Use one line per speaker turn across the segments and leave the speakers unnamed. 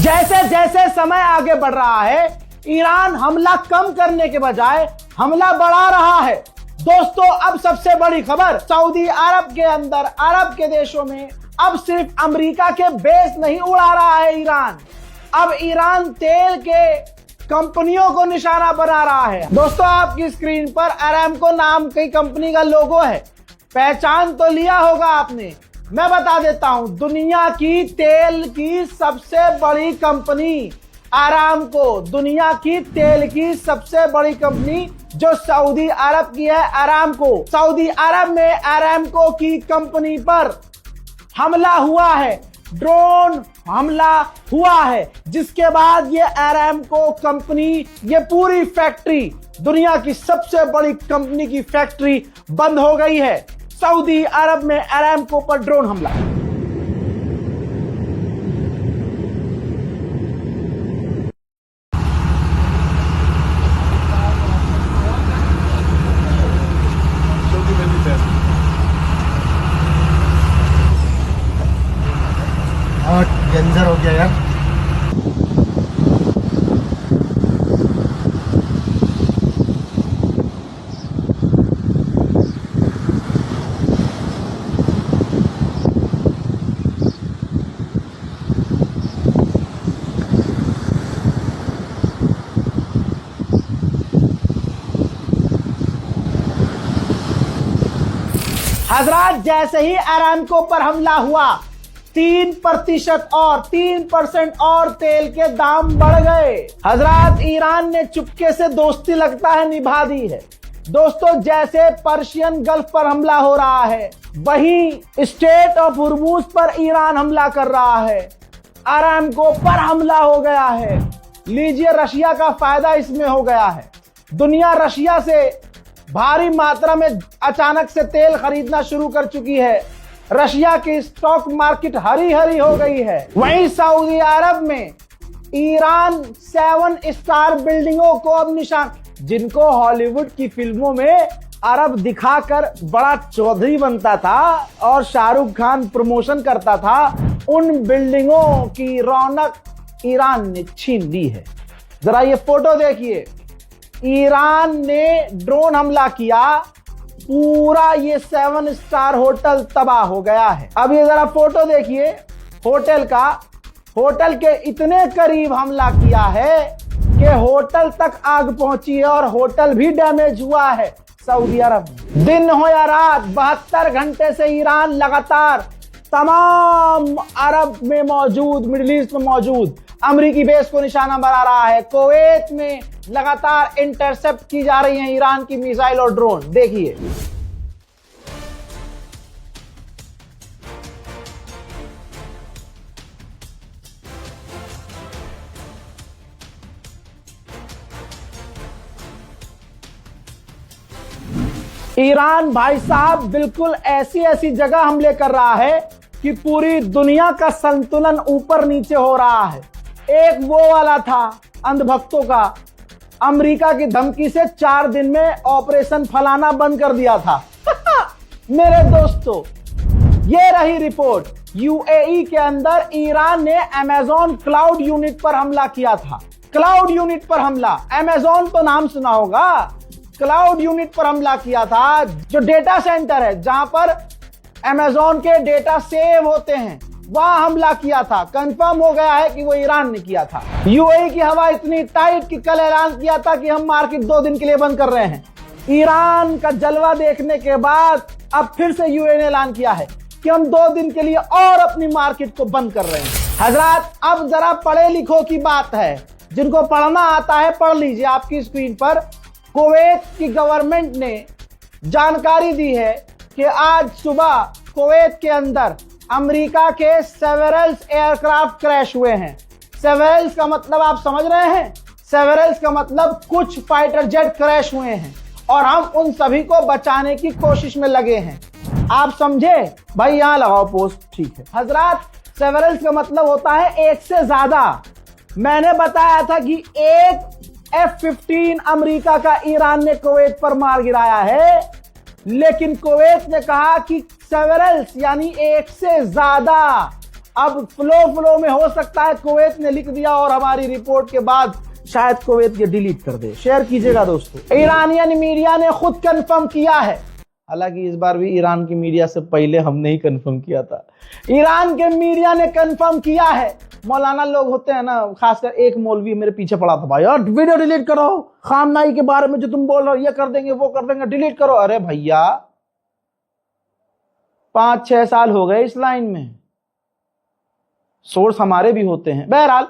जैसे जैसे समय आगे बढ़ रहा है, ईरान हमला कम करने के बजाय हमला बढ़ा रहा है। दोस्तों, अब सबसे बड़ी खबर, सऊदी अरब के अंदर, अरब के देशों में अब सिर्फ अमेरिका के बेस नहीं उड़ा रहा है ईरान, अब ईरान तेल के कंपनियों को निशाना बना रहा है। दोस्तों, आपकी स्क्रीन पर अरामको नाम की कंपनी का लोगो है, पहचान तो लिया होगा आपने। मैं बता देता हूं, दुनिया की तेल की सबसे बड़ी कंपनी अरामको, दुनिया की तेल की सबसे बड़ी कंपनी जो सऊदी अरब की है, अरामको। सऊदी अरब में अरामको की कंपनी पर हमला हुआ है, ड्रोन हमला हुआ है, जिसके बाद ये अरामको कंपनी, ये पूरी फैक्ट्री, दुनिया की सबसे बड़ी कंपनी की फैक्ट्री बंद हो गई है। सऊदी अरब में अरामको पर ड्रोन हमला।
डेंजर हो गया यार।
हजरात, जैसे ही अरामको पर हमला हुआ, 3% और 3% और तेल के दाम बढ़ गए। हजरात, ईरान ने चुपके से दोस्ती लगता है निभा दी है। दोस्तों, जैसे पर्शियन गल्फ पर हमला हो रहा है, वहीं स्टेट ऑफ हुर्मुज पर ईरान हमला कर रहा है, अरामको पर हमला हो गया है। लीजिए, रशिया का फायदा इसमें हो गया है। दुनिया रशिया से भारी मात्रा में अचानक से तेल खरीदना शुरू कर चुकी है। रशिया की स्टॉक मार्केट हरी हरी हो गई है। वहीं सऊदी अरब में ईरान 7 स्टार बिल्डिंगों को अब निशान, जिनको हॉलीवुड की फिल्मों में अरब दिखाकर बड़ा चौधरी बनता था और शाहरुख खान प्रमोशन करता था, उन बिल्डिंगों की रौनक ईरान ने छीन ली है। जरा ये फोटो देखिए, ईरान ने ड्रोन हमला किया, पूरा ये 7 स्टार होटल तबाह हो गया है। अब ये जरा फोटो देखिए होटल का, होटल के इतने करीब हमला किया है कि होटल तक आग पहुंची है और होटल भी डैमेज हुआ है सऊदी अरब में। दिन हो या रात, 72 घंटे से ईरान लगातार तमाम अरब में मौजूद, मिडिल ईस्ट में मौजूद अमेरिकी बेस को निशाना बना रहा है। कुवैत में लगातार इंटरसेप्ट की जा रही है ईरान की मिसाइल और ड्रोन। देखिए, ईरान भाई साहब बिल्कुल ऐसी ऐसी जगह हमले कर रहा है कि पूरी दुनिया का संतुलन ऊपर नीचे हो रहा है। एक वो वाला था अंधभक्तों का, अमेरिका की धमकी से 4 दिन में ऑपरेशन फलाना बंद कर दिया था। मेरे दोस्तों, ये रही रिपोर्ट। यूएई के अंदर ईरान ने अमेज़न क्लाउड यूनिट पर हमला किया था। क्लाउड यूनिट पर हमला, अमेज़न तो नाम सुना होगा, क्लाउड यूनिट पर हमला किया था, जो डेटा सेंटर है जहां पर अमेज़न के डेटा सेव होते हैं, वहां हमला किया था। कंफर्म हो गया है कि वो ईरान ने किया था। यूएई की हवा इतनी टाइट कि कल ऐलान किया था कि हम मार्केट 2 दिन के लिए बंद कर रहे हैं। ईरान का जलवा देखने के बाद अब फिर से यूएई ने ऐलान किया है कि हम 2 दिन के लिए और अपनी मार्केट को बंद कर रहे हैं। हजरात, अब जरा पढ़े लिखों की बात है, जिनको पढ़ना आता है पढ़ लीजिए। आपकी स्क्रीन पर कुवैत की गवर्नमेंट ने जानकारी दी है कि आज सुबह कुवैत के अंदर अमेरिका के सेवेरल्स एयरक्राफ्ट क्रैश हुए हैं। सेवेरल्स का मतलब आप समझ रहे हैं? सेवेरल्स का मतलब कुछ फाइटर जेट क्रैश हुए हैं और हम उन सभी को बचाने की कोशिश में लगे हैं। आप समझे भाई? यहां लगाओ पोस्ट, ठीक है। हजरात, सेवेरल्स का मतलब होता है एक से ज्यादा। मैंने बताया था कि एक F-15 अमेरिका का ईरान ने कुवैत पर मार गिराया है, लेकिन कुवैत ने कहा कि सेवेरल्स यानी एक से ज्यादा अब फ्लो में हो सकता है कुवैत ने लिख दिया और हमारी रिपोर्ट के बाद शायद कुवैत ये डिलीट कर दे। शेयर कीजिएगा दोस्तों। ईरानियन मीडिया ने खुद कंफर्म किया है, हालांकि इस बार भी ईरान की मीडिया से पहले हमने ही कंफर्म किया था। ईरान के मीडिया ने कंफर्म किया है, मौलाना लोग होते हैं ना, खासकर एक मौलवी मेरे पीछे पड़ा था, भाई यार वीडियो डिलीट करो, खामनाई के बारे में जो तुम बोल रहे हो ये कर देंगे वो कर देंगे, डिलीट करो। अरे भैया 5-6 साल हो गए इस लाइन में, सोर्स हमारे भी होते हैं। बहरहाल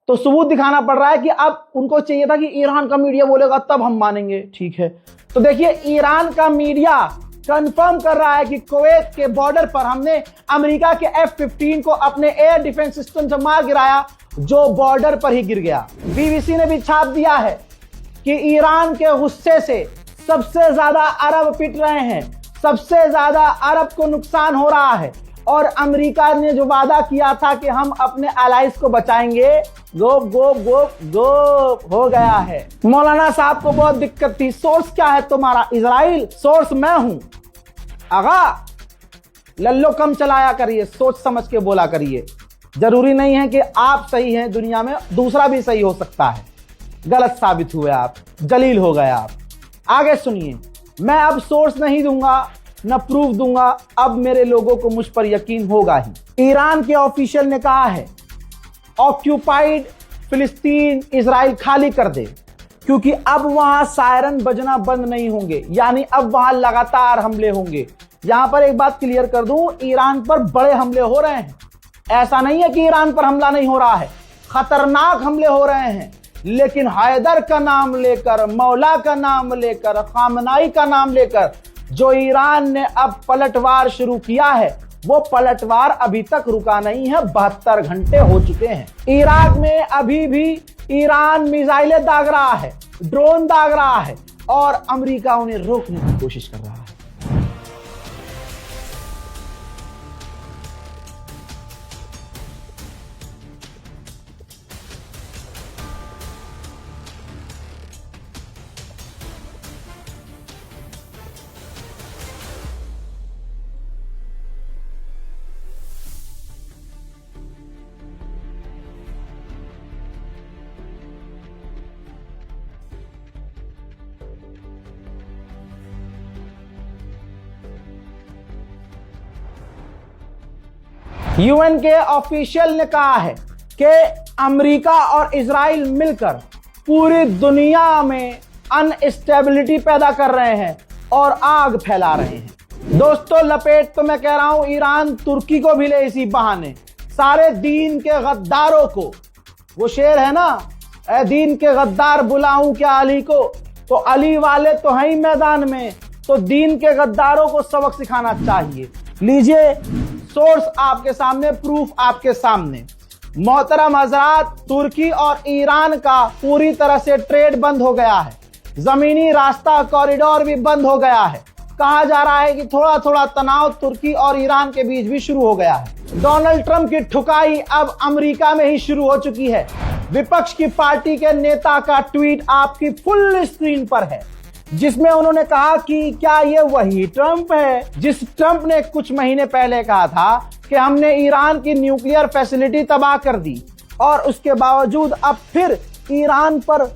तो सबूत दिखाना पड़ रहा है कि अब उनको चाहिए था कि ईरान का मीडिया बोलेगा तब हम मानेंगे, ठीक है। तो देखिए ईरान का मीडिया कंफर्म कर रहा है कि कुवैत के बॉर्डर पर हमने अमेरिका के F-15 को अपने एयर डिफेंस सिस्टम से मार गिराया, जो बॉर्डर पर ही गिर गया। बीबीसी ने भी छाप दिया है कि ईरान के गुस्से से सबसे ज्यादा अरब पिट रहे हैं, सबसे ज्यादा अरब को नुकसान हो रहा है, और अमेरिका ने जो वादा किया था कि हम अपने एलाइज को बचाएंगे, गोप गोप गोप गोप हो गया है। मौलाना साहब को बहुत दिक्कत थी, सोर्स क्या है तुम्हारा? इजराइल। सोर्स मैं हूं। आगा लल्लो कम चलाया करिए, सोच समझ के बोला करिए। जरूरी नहीं है कि आप सही हैं, दुनिया में दूसरा भी सही हो सकता है। गलत साबित हुए आप, जलील हो गए आप। आगे सुनिए, मैं अब सोर्स नहीं दूंगा न प्रूफ दूंगा, अब मेरे लोगों को मुझ पर यकीन होगा ही। ईरान के ऑफिशियल ने कहा है ऑक्यूपाइड फिलिस्तीन इजराइल खाली कर दे, क्योंकि अब वहां सायरन बजना बंद नहीं होंगे, यानी अब वहां लगातार हमले होंगे। यहां पर एक बात क्लियर कर दूं, ईरान पर बड़े हमले हो रहे हैं। ऐसा नहीं है कि ईरान पर हमला नहीं हो रहा है, खतरनाक हमले हो रहे हैं, लेकिन हैदर का नाम लेकर, मौला का नाम लेकर, खामनाई का नाम लेकर जो ईरान ने अब पलटवार शुरू किया है, वो पलटवार अभी तक रुका नहीं है। 72 घंटे हो चुके हैं। इराक में अभी भी ईरान मिसाइलें दाग रहा है, ड्रोन दाग रहा है, और अमेरिका उन्हें रोकने की कोशिश कर रहा है। यूएन के ऑफिशियल ने कहा है कि अमेरिका और इजराइल मिलकर पूरी दुनिया में अनस्टेबिलिटी पैदा कर रहे हैं और आग फैला रहे हैं। दोस्तों लपेट तो मैं कह रहा हूं ईरान तुर्की को भी ले इसी बहाने, सारे दीन के गद्दारों को। वो शेर है ना, ए दीन के गद्दार बुलाऊं क्या अली को, तो अली वाले तो हैं ही मैदान में, तो दीन के गद्दारों को सबक सिखाना चाहिए। लीजिए सोर्स आपके सामने, प्रूफ आपके सामने। मोहतरम हजरात, तुर्की और ईरान का पूरी तरह से ट्रेड बंद हो गया है, जमीनी रास्ता कॉरिडोर भी बंद हो गया है। कहा जा रहा है कि थोड़ा थोड़ा तनाव तुर्की और ईरान के बीच भी शुरू हो गया है। डोनाल्ड ट्रंप की ठुकाई अब अमेरिका में ही शुरू हो चुकी है। विपक्ष की पार्टी के नेता का ट्वीट आपकी फुल स्क्रीन पर है, जिसमें उन्होंने कहा कि क्या ये वही ट्रंप है जिस ट्रंप ने कुछ महीने पहले कहा था कि हमने ईरान की न्यूक्लियर फैसिलिटी तबाह कर दी, और उसके बावजूद अब फिर ईरान पर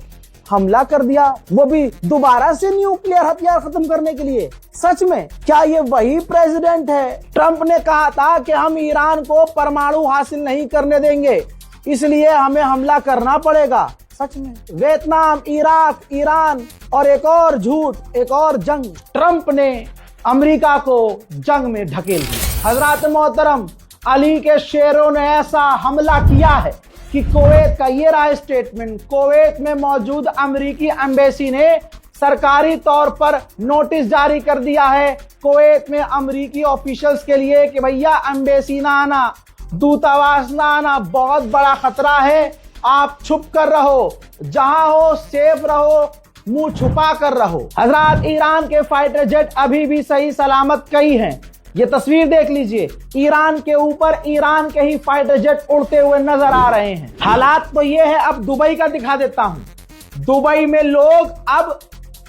हमला कर दिया, वो भी दोबारा से न्यूक्लियर हथियार खत्म करने के लिए। सच में क्या ये वही प्रेसिडेंट है? ट्रंप ने कहा था कि हम ईरान को परमाणु हासिल नहीं करने देंगे, इसलिए हमें हमला करना पड़ेगा। सच में वियतनाम, इराक, ईरान और एक और झूठ, एक और जंग, ट्रंप ने अमेरिका को जंग में ढकेल दिया। हजरात मोहतरम, अली के शेरों ने ऐसा हमला किया है कि कुवैत का ये रहा स्टेटमेंट। कुवैत में मौजूद अमेरिकी एम्बेसी ने सरकारी तौर पर नोटिस जारी कर दिया है कुवैत में अमेरिकी ऑफिशियल्स के लिए कि भैया एम्बेसी ना आना, दूतावास ना आना, बहुत बड़ा खतरा है, आप छुप कर रहो, जहां हो सेफ रहो, मुंह छुपा कर रहो। हजरात, ईरान के फाइटर जेट अभी भी सही सलामत कई हैं। ये तस्वीर देख लीजिए, ईरान के ऊपर ईरान के ही फाइटर जेट उड़ते हुए नजर आ रहे हैं। हालात तो ये है, अब दुबई का दिखा देता हूं। दुबई में लोग अब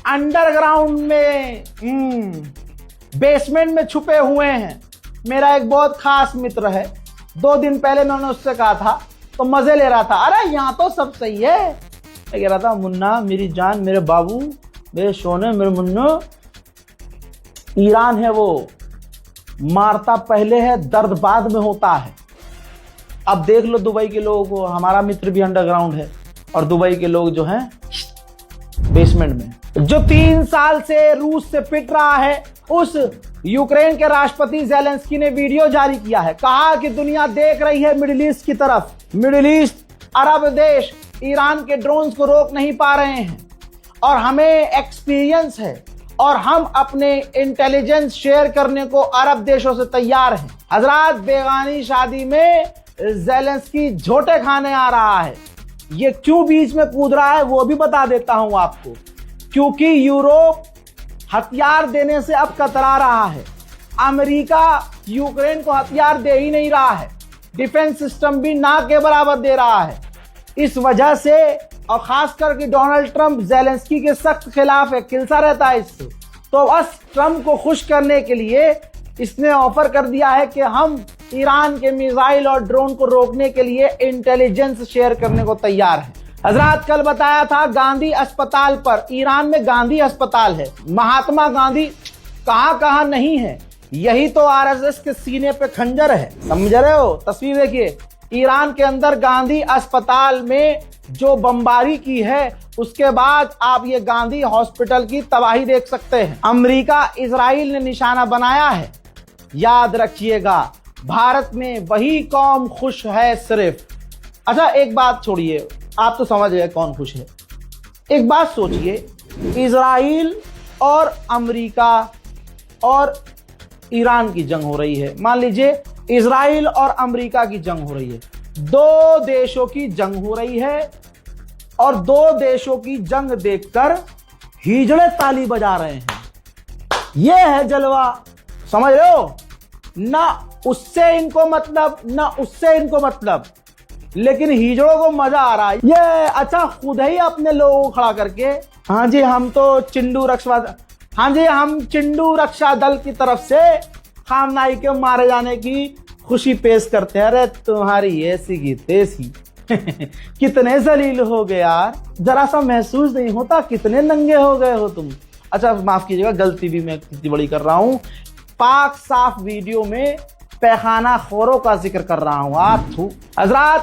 अंडरग्राउंड में, बेसमेंट में छुपे हुए हैं। मेरा एक बहुत खास मित्र है, 2 दिन पहले मैंने उससे कहा था, तो मजे ले रहा था, अरे यहाँ तो सब सही है। मैं कह रहा था मुन्ना मेरी जान, मेरे बाबू, मेरे सोने, मेरे मुन्ना, ईरान है वो मारता पहले है दर्द बाद में होता है। अब देख लो दुबई के लोगों को, हमारा मित्र भी अंडरग्राउंड है और दुबई के लोग जो हैं बेसमेंट में। जो 3 साल से रूस से पिट रहा है, उस यूक्रेन के राष्ट्रपति ज़ेलेंस्की ने वीडियो जारी किया है, कहा कि दुनिया देख रही है मिडिल ईस्ट की तरफ, मिडिल ईस्ट अरब देश ईरान के ड्रोन्स को रोक नहीं पा रहे हैं और हमें एक्सपीरियंस है और हम अपने इंटेलिजेंस शेयर करने को अरब देशों से तैयार हैं। हजरात, बेगानी शादी में ज़ेलेंस्की झोटे खाने आ रहा है। ये क्यों बीच में कूद रहा है वो भी बता देता हूं आपको, क्योंकि यूरोप हथियार देने से अब कतरा रहा है। अमेरिका यूक्रेन को हथियार दे ही नहीं रहा है, डिफेंस सिस्टम भी ना के बराबर दे रहा है। इस वजह से, और खासकर कि डोनाल्ड ट्रंप ज़ेलेंस्की के सख्त खिलाफ है, खिलसा रहता है इससे, तो बस ट्रंप को खुश करने के लिए इसने ऑफर कर दिया है कि हम ईरान के मिसाइल और ड्रोन को रोकने के लिए इंटेलिजेंस शेयर करने को तैयार हैं। हजरात, कल बताया था गांधी अस्पताल पर, ईरान में गांधी अस्पताल है, महात्मा गांधी कहां कहां नहीं है, यही तो आरएसएस के सीने पे खंजर है, समझ रहे हो। तस्वीर देखिए, ईरान के अंदर गांधी अस्पताल में जो बमबारी की है, उसके बाद आप ये गांधी हॉस्पिटल की तबाही देख सकते हैं। अमेरिका इजराइल ने निशाना बनाया है। याद रखिएगा, भारत में वही कौम खुश है सिर्फ। अच्छा, एक बात छोड़िए, आप तो समझ गए कौन खुश है। एक बात सोचिए, इजराइल और अमेरिका और ईरान की जंग हो रही है। मान लीजिए इजराइल और अमेरिका की जंग हो रही है, 2 देशों की जंग हो रही है और 2 देशों की जंग देखकर हिजड़े ताली बजा रहे हैं। यह है जलवा, समझ रहे हो ना। उससे इनको मतलब ना उससे इनको मतलब, लेकिन हिजड़ों को मजा आ रहा है। ये अच्छा, खुद ही अपने लोगों को खड़ा करके, हाँ जी हम तो चिंडू रक्षा दल की तरफ से खामनाई के मारे जाने की खुशी पेश करते हैं। अरे तुम्हारी ऐसी की तैसी कितने जलील हो गए यार, जरा सा महसूस नहीं होता कितने नंगे हो गए हो तुम। अच्छा माफ कीजिएगा, गलती भी मैं कितनी बड़ी कर रहा हूं, पाक साफ वीडियो में पैखाना खोरों का जिक्र कर रहा हूं। आप हजरात